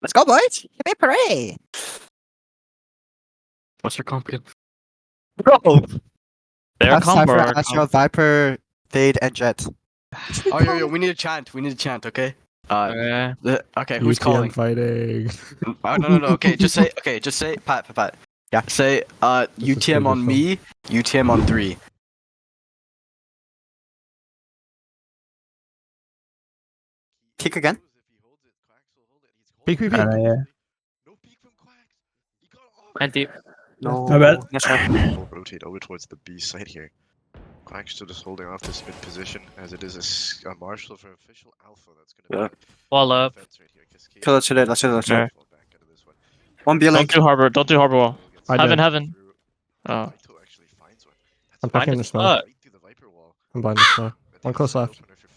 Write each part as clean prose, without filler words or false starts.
Let's go, boys! Hooray, hooray! What's your comp again? Bro! Their That's comp Cypher, or our Astro, comp? Viper, Fade, and Jet. Oh, yo, we need a chant. We need a chant, okay? Okay. Okay, who's UTM calling? fighting. No. Okay, just say, Pat. Yeah. Say, UTM on me, UTM on 3. Kick again? Peek. Yeah. And deep. No. My bad. Yes, sir. We'll rotate over towards the B site here. Quack's still just holding off this mid position as it is a marshal for official alpha that's going to be Wall up. defense right here. Cascade Okay, let's hit it. Let's hit it. Let's hit it. Okay. back out of this one. One B Don't link. do harbor. Don't do harbor wall. I Heaven, did. heaven. Oh. Daito actually finds one. I'm That's packing Fine the as smoke. fuck. right through the Viper wall. I'm blind as well. I think One close it's an left. opener for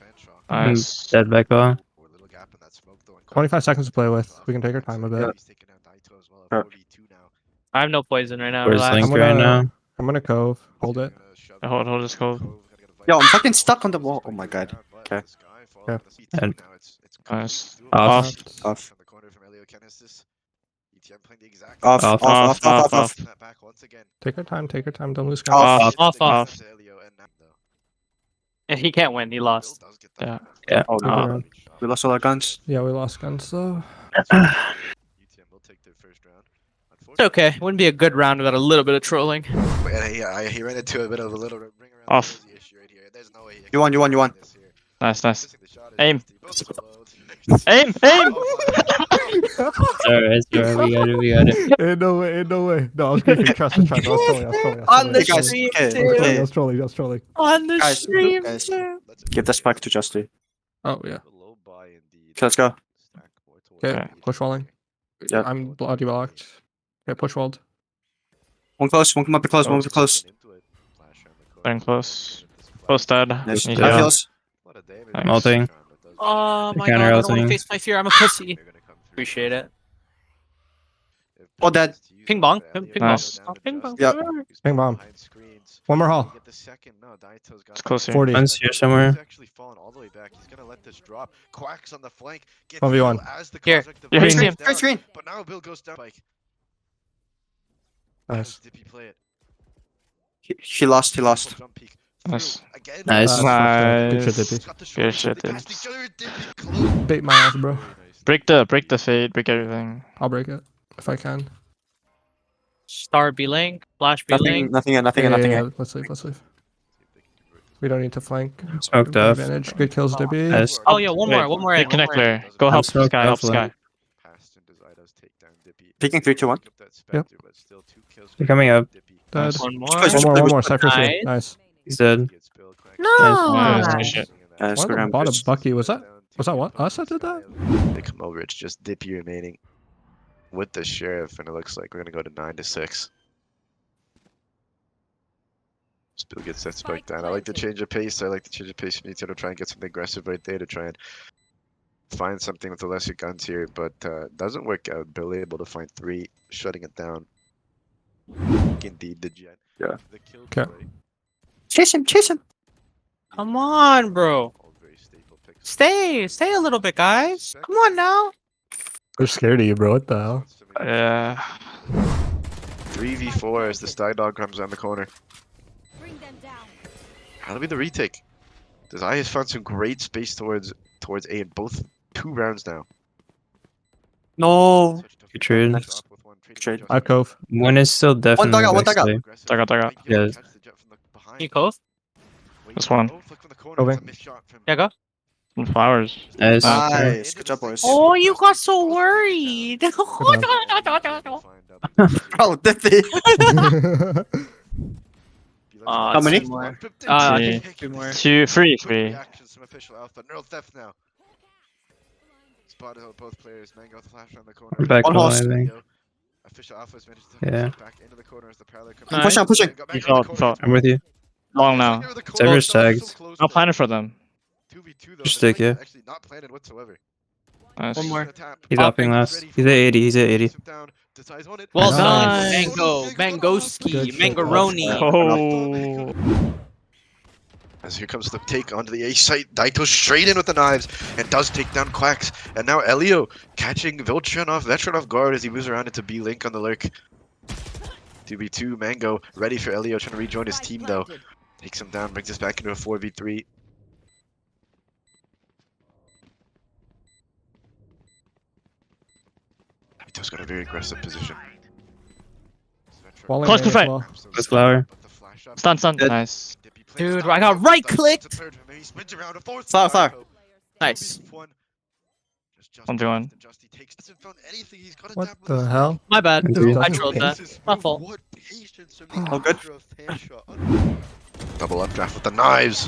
Fanshawe. Nice. Dead back on. Or a little gap in that smoke, though, and 25 seconds to play with. off We can the take our back time a side. bit. He's taking out Daito as well at Sure. 4v2 now. I have no poison right now. Where's Relax. Link I'm right gonna- now? I'm gonna cove. Hold it. Hold this cove. Yo, I'm fucking stuck on the wall. Oh my god. Okay. Yeah. And- Nice. Off. Off. Off. Off. Take our time. Take our time. Don't lose Off. count. Off. Yeah, he can't win. He lost. Yeah. Yeah. Oh, Oh. no. We lost all our guns. Yeah, we lost guns though. It's okay. Wouldn't be a good round without a little bit of trolling. He ran into a bit of a little ring around Off. the issue right here. There's no way he You won. Nice. Missing the shot is Aim. just Aim! Alright, we got it. Ain't no way. No, I was griefing. Trust me. I was trolling. On the Hey, guys. stream, Okay, too. okay. I was trolling. On the Guys, stream, guys. too. Give the spike to Justy. Oh yeah. Okay, let's go. Okay. Push walling. Yeah. I'm bloody blocked. Okay, push walled. One close. One come up close. One close. Playing close. Close dead. Nice. He's That down. feels. Nice. Ulting. Oh my Counter god, I don't want ulting. to face my fear. I'm a pussy. Appreciate it. Oh, dead. Ping bong. Ping bong. Nice. Ping bong. Yep. Ping bomb. One more hall. It's close here. 40. One's here somewhere. He's actually fallen all the way back. He's gonna let this drop. Quacks on the flank. Gets 1v1. Bill as the Here. construct Yeah, device he's goes in. First down. screen. But now Bill goes down. Like, how Nice. does Dippy play it? He lost. Jump peek. Nice. Through. Again. Nice. Good shit, Nice. Dippy. Got the Good shot. shit, They dude. passed each other. Dippy close. Bait my ass, bro. Very nice. Break the fade. Break everything. I'll break it if I can. Star B link. Flash B link. Nothing. Yeah, let's leave. We don't need to flank. Smoked off. Advantage. Good kills, Dippy. Nice. Oh yeah, one more. One more. Wait, In, one more in. connector. Go help smoked Sky. Help off lane. Sky. Passed into Zyda's takedown. Dippy. Peeking 3, 2, 1. Yep. But still 2 kills They're coming up. Dippy. Dead. One more. Just One push. more. Cypher Nice. free. Nice. He's dead. Nice. Nice. Good shit. Guys, Why good the round. bottom Bucky? Was that what? Us that did that? They come over. It's just Dippy remaining with the sheriff, and it looks like we're gonna go to 9-6. Spill gets that spike down. I like the change of pace. I like the change of pace from ETO to try and get something aggressive right there to try and find something with the lesser guns here, but doesn't work out. Bill able to find 3, shutting it down. Indeed, the jet. Yeah. The kill Okay. play. Chase him. Come on, bro. All very staple picks. Stay a little bit, guys. Come on now. They're scared of you, bro. What the hell? Yeah. 3v4 as the Sky Dog comes around the corner. That'll be the retake. Desai has found some great space towards A in both 2 rounds now. No. Good trade. Nice. Trade. I cove. One is still definitely. dug out, one dug out. backside. Dug out. Yeah. You cove? This one. Coving. Yeah, go. Some flowers. Nice. Nice. Good job, boys. Oh, you got so worried. Bro, Dippy. How many? Two more. Two more. 2, 3. Reactions from official alpha. Neural theft now. Spotted out both players. Mango with the flash around the corner. We're back One on, I horse. think. Official alpha's managed to Yeah. back into the corner as the parallel comes. Nice. I'm pushing. Got back You into the felt- corner. felt. I'm with you. Long now. Cypher's tagged. I'll plan it for them. 2v2 though. Just stick, the yeah. fight's Actually not planted whatsoever. Nice. One more. He's upping last. He's at 80. He's at 80. Well Nice. done. Nice. Mango. Good Mangoski. shit. Mangaroni. That's Oh. As here comes the take onto the A site, Daito straight in with the knives and does take down Quacks. And now Elio catching Veteran off guard as he moves around into B Link on the lurk. 2v2, Mango ready for Elio, trying to rejoin his team though. Takes him down, brings us back into a 4v3. Daito's got a very aggressive position. Falling Close in to as fight. well. That's flower. Stun. Dead. Nice. Dude, I got right clicked. Flower. Nice. I'm doing. What the hell? My bad. Agreed. I trolled that. My fault. All good. Double updraft with the knives.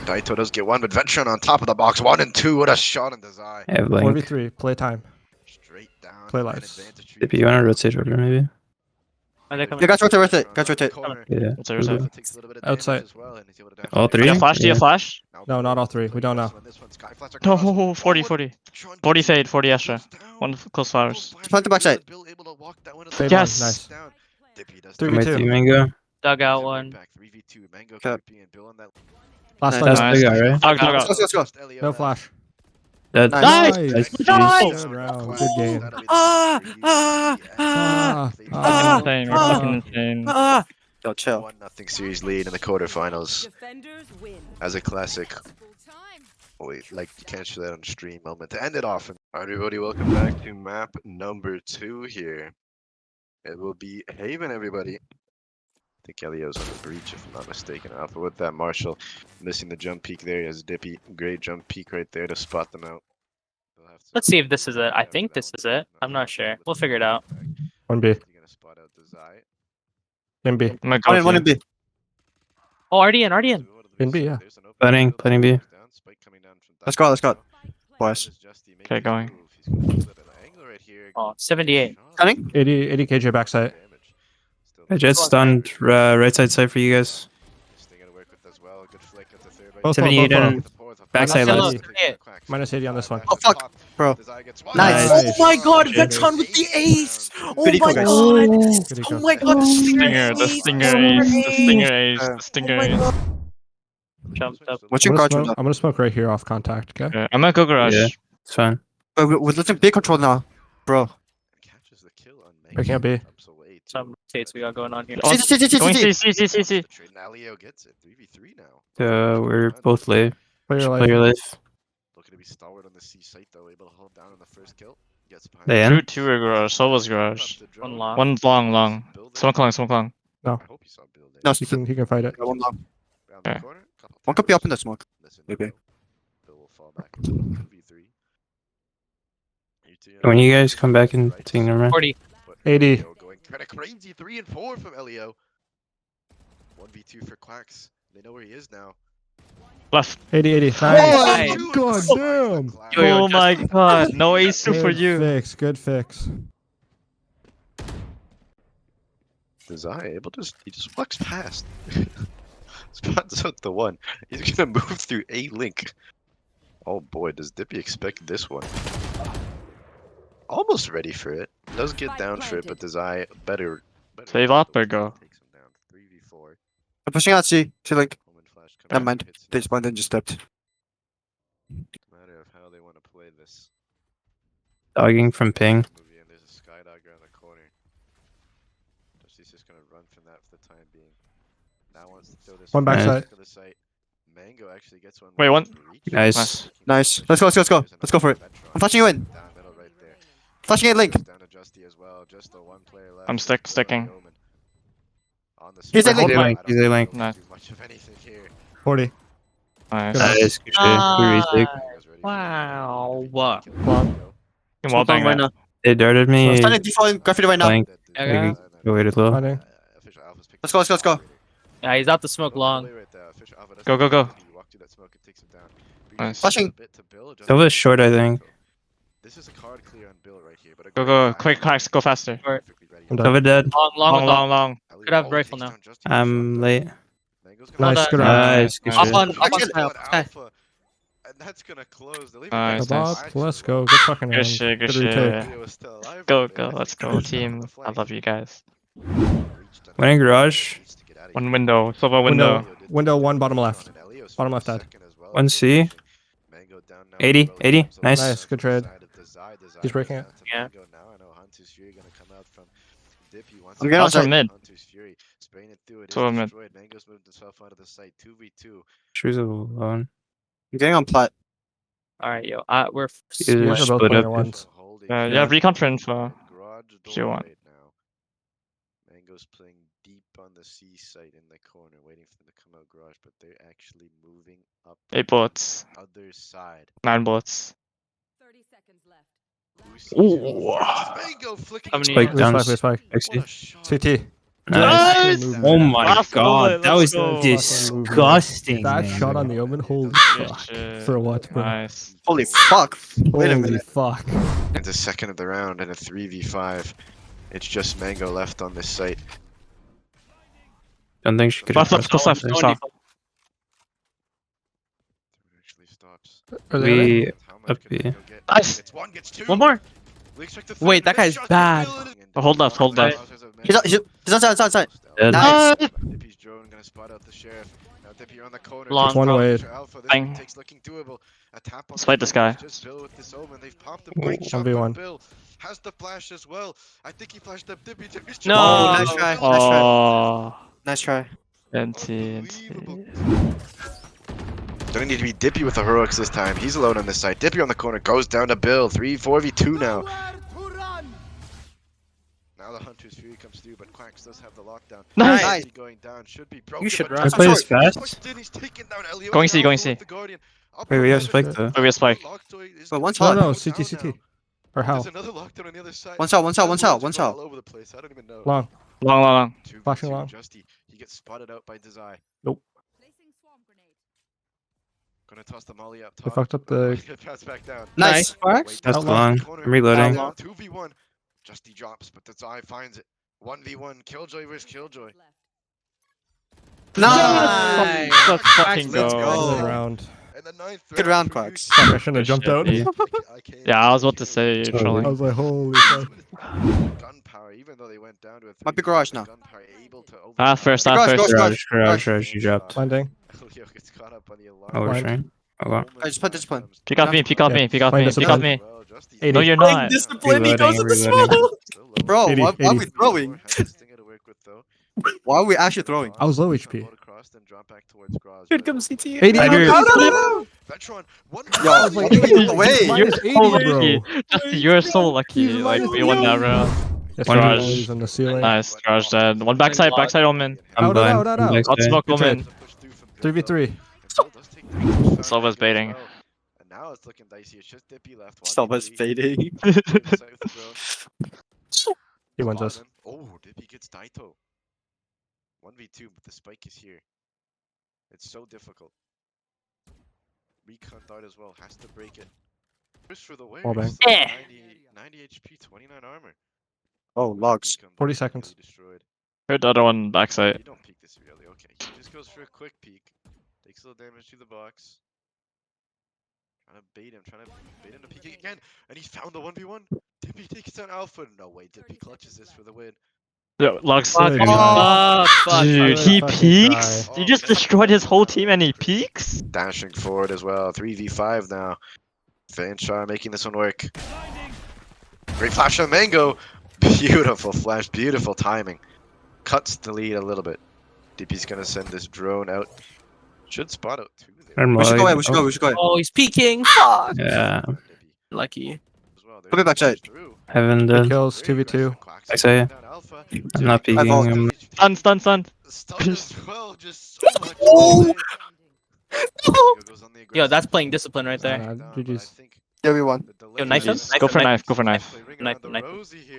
Daito does get one, but Veteran on top of the box. 1 and 2. What a shot in his eye. I have Link. 4v3, play time. Straight down. Play an lives. advantage for If you wanna rotate order, maybe. Are they coming? Yeah, guys, rotate. Guys, rotate. Yeah. What's our result? Outside. All Do three? you have flash? Do you have flash? No, not all three. We don't know. No, 40. 40 fade, 40 Astra. One close flowers. Plant the backside. Fade Yes. one, nice. I'm with 3v2. you, Mango. Dug out one. Cut. Last Nice. one. That's big guy, right? Dug Let's out. go. No flash. That, Nice. Nice. Nice. Good round. Good game. Fucking insane. We're fucking insane. Yo, chill. 1-0 series lead in the quarterfinals. Defenders win. As a classic. Wait, like you can't show that on stream moment to end it off. Alright, everybody, welcome back to map number 2 here. It will be Haven, everybody. I think Elio's on the breach, if I'm not mistaken. Alpha with that, Marshall missing the jump peak there. He has Dippy, great jump peak right there to spot them out. Let's see if this is it. I think this is it. I'm not sure. We'll figure it out. 1B. In B. I'm gonna go One in for it. B. Oh, RDN. In B, yeah. Planning B. Let's go. Boys. Okay, going. Oh, 78. Coming? 80 KJ backside. I just stunned right side for you guys. Both 78 both and backside Hello. left. Minus 80 on this one. Oh, fuck. Bro. Nice. Nice. Oh my god, Vetron with the ace! Oh Good eco, my guys. Good eco. god, the stinger, the stinger ace. The stinger ace. Jumped up. What's your guard I'm now? gonna smoke right here off contact, okay? Okay, I'm gonna go garage. Yeah. It's fine. We're letting B control now. Bro. Picking up B. Some rotates we got going on here. See. Going C. Leo gets it. 3v3 now. We're both late. Play your Play your life. life. Looking to be stalwart on the C site though, able to hold down on the first kill. Gets behind. They in? Two garage. So was garage. One long. One long. Smoke long. No. I hope you saw building. No, He can fight it. one long. Around the Okay. corner, couple One could be times. up in the smoke. Listen, Maybe. Bill will fall back into 2v3. When you guys come back and take number. 40. 80. Elio going kinda crazy. 3 and 4 from Elio. 1v2 for Quacks. They know where he is now. Left. 80. Nice. Nice. God damn. Oh my god, no ace for Good you. fix. Good fix. Desire able to he just walks past. Spots out the one. He's gonna move through a link. Oh boy, does Dippy expect this one? Almost ready for it. Does get down for it, but Desire better. Save up or go? Takes him down. 3v4. I'm pushing out C. Link. Omen flash coming Never out, mind. hits They him. spawned and just stepped. Matter of how they want to play this. Dogging from ping. Movie, and there's a skydogger on the corner. Dusty's just gonna run from that for the time being. Now wants to throw this One backside. to the site. Mango actually gets one. Wait, with one. reach. Nice. Nice. Let's go. There's Let's go for it. another Vetron I'm flashing you in. down middle right there. Flashing in Link. Down to Justy as well. Just the one player left. I'm sticking. On the He's a spot. link. I don't He's a link. know if Nice. we do much of anything here. 40. Nice. Good. Nice. Good shit. Good retake. Mango's ready for Wow. it. What? Kill. Can wall bang right that. now. They darted me. Starting default graffiti right now. Flank. Okay. Go wait a little. Running. Let's go. Yeah, he's out the smoke long. Go. Nice. Flashing. That was short, I think. This is a card clear on Bill right here, but a Go, great quick, eye. cracks, go faster. Perfectly ready. I'm done. Cover dead. Long. Elio Could have always rifle takes now. down Justy with I'm shotgun. late. Mango's gonna Nice. done. Good round. Nice. Good Up shit. on- Actually, Alpha. And that's gonna close. They'll even Nice, get nice. five Let's to go. the Good fucking Good round. shit, good retake. shit. Elio is still alive Go, right there. I let's think go, he's on team. the I flank. love you guys. One in garage. One window, silver window. Window 1 bottom left. goes Bottom for left the side. second as well. 1C. Mango down now. 80, 80, nice. Nice, good trade. He's breaking it. Yeah. Mango now. I know Hunter's Fury gonna come out from Dippy once I'm again. getting Bounce from outside. mid. Hunter's Fury spraying it through. It is Two of mid. destroyed. Mango's moved himself out of the site. 2v2. Shoes alone. I'm getting on plat. Alright, yo. We're Either You guys are both split playing up. at once. Yeah, Yeah. recon for info. Garage If door you want. right now. Mango's playing deep on the C site in the corner, waiting for them to come out garage, but they're actually moving up 8 bullets. the other side. 9 bullets. 30 seconds left. Ooh. Mango flicking How many- Spike Where's down. spike? Where's spike? What a 60. shot. CT. Nice. Nice. Oh my Last god, bullet, that let's was go. disgusting. That man. shot on the omen, holy Good fuck. shit. For what, bro? Nice. Holy fuck. Wait a Holy minute. fuck. And the second of the round and a 3v5. It's just Mango left on this site. Don't think she could Left, have left, close left. Close left. Actually stops. Are they on it? We How much up can B. Mango get? Nice. Gets one, gets two. One more. We expect the Wait, third, that and guy's shot is bad. good. Oh, hold left, hold left. He's outside. Dead. Nice. Dippy's drone gonna spot out the sheriff. Now Dippy on the corner. Long. Just One found way. Mr. Alpha. This Bang. one takes looking doable. A tap on the Spite this corner. guy. Just Bill with this omen. They've popped a great Ooh, shot 1v1. from Bill. Has the flash as well. I think he flashed up Dippy. Dippy's No. Oh, trying to nice try. kill Nice try. Oh. Nice try. Unbelievable. Don't need to be Dippy with the heroics this time. He's alone on this side. Dippy on the corner goes down to Bill. 4v2 now. Now the Hunter's Fury comes through, but Quacks does have the lockdown. Nice. Nice. Going down should be broken. You should but run. I play this Sorry. fast. He's taken down Elio. Going C, going C. The Guardian. Up Wait, we have on spike the- though. Oh, we have spike. Lockdown is But gonna one's go hot. No, down CT. now. Or how? There's another lockdown on the other side. One cell. These bullets are One all over the place. I don't even know. Long. Long, long, long. 2v2, Flashing long. Justy. He gets spotted out by Desai. Placing swarm grenade. Gonna toss the molly up They top. fucked up the. Pass back down. Nice. Wait, That's down long. the corner. I'm reloading. Down 2v1. Justy drops, but Desai finds it. 1v1. Killjoy versus Killjoy. Nice. Let's fucking Let's go. go. Good round. And the ninth Good round, Quacks. Fuck, I shouldn't have jumped out. Shit, Yeah, I was about to say you're Sorry. trolling. I was like, holy fuck. Gunpowder, even though they went down to a Might be 3v1, garage now. Gunpowder able to First, Garage, first. Garage, you dropped. Landing. Elio gets caught up on the alarm. Oh, we're Blind. trying. Oh, wow. I just put discipline. Pick off me, pick off me, pick off Blind me, pick off discipline. me. 80. No, you're not. Discipline, he goes in the Reloading. smoke. Bro, 80, why are we 80. throwing? Why are we actually throwing? I was low HP. Here comes CT. 80. I do. Vetron, one Yo, I was like, get the way. Minus 80, so bro. lucky. Justy, you're so lucky. He's Like, minus we won that 80. round. Yes, One garage. garage. On the ceiling. Nice, garage dead. One backside, backside omen. I'm Out, blind. out, out, out. Hot smoke omen. 3v3. Silva's baiting. And now it's looking dicey. It's just Dippy left. Silva's 1v3. fading. He wins us. Oh, Dippy gets Daito. 1v2, but the spike is here. It's so difficult. Recon dart as well. Has to break it. Push for the way. Wall bang. 90 HP, 29 armor. Oh, logs. Recon dart 40 completely seconds. Destroyed. Heard the other one backside. You don't peek this really. Okay. He just goes for a quick peek. Takes a little damage to the box. Trying to bait him to peek again. And he found the 1v1. Dippy takes down Alpha. No way, Dippy clutches this for the win. Yo, Logs. Fuck. Oh, fuck. Dude, I he fucking peeks? try. You just destroyed his whole team and he peeks? Dashing forward as well. 3v5 now. Fanshawe making this one work. Great flash on Mango. Beautiful flash. Beautiful timing. Cuts the lead a little bit. Dippy's gonna send this drone out. Should spot out two there. I'm We should go away. blind. We should go. We should go. Oh, he's peeking. Fuck. Yeah. Dippy Lucky. as well. Put it backside. Heaven Good dead. kills. 2v2. I say. I'm not peeking. vault. I'm Stun. Stun as well. Just so much. Oh! Yo, that's playing discipline right there. GG's. Yeah, we won. Yo, knife him? Go for knife, go for knife. Knife. Come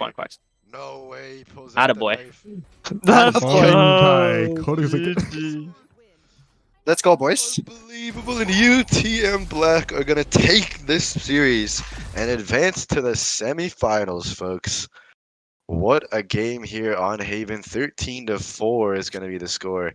on, Quacks. No way. He pulls Atta out the boy. knife. Let's Fine, go! Ty. Cody's like- GG. Let's go, boys. Unbelievable, and UTM Black are gonna take this series and advance to the semifinals, folks. What a game here on Haven. 13-4 is gonna be the score.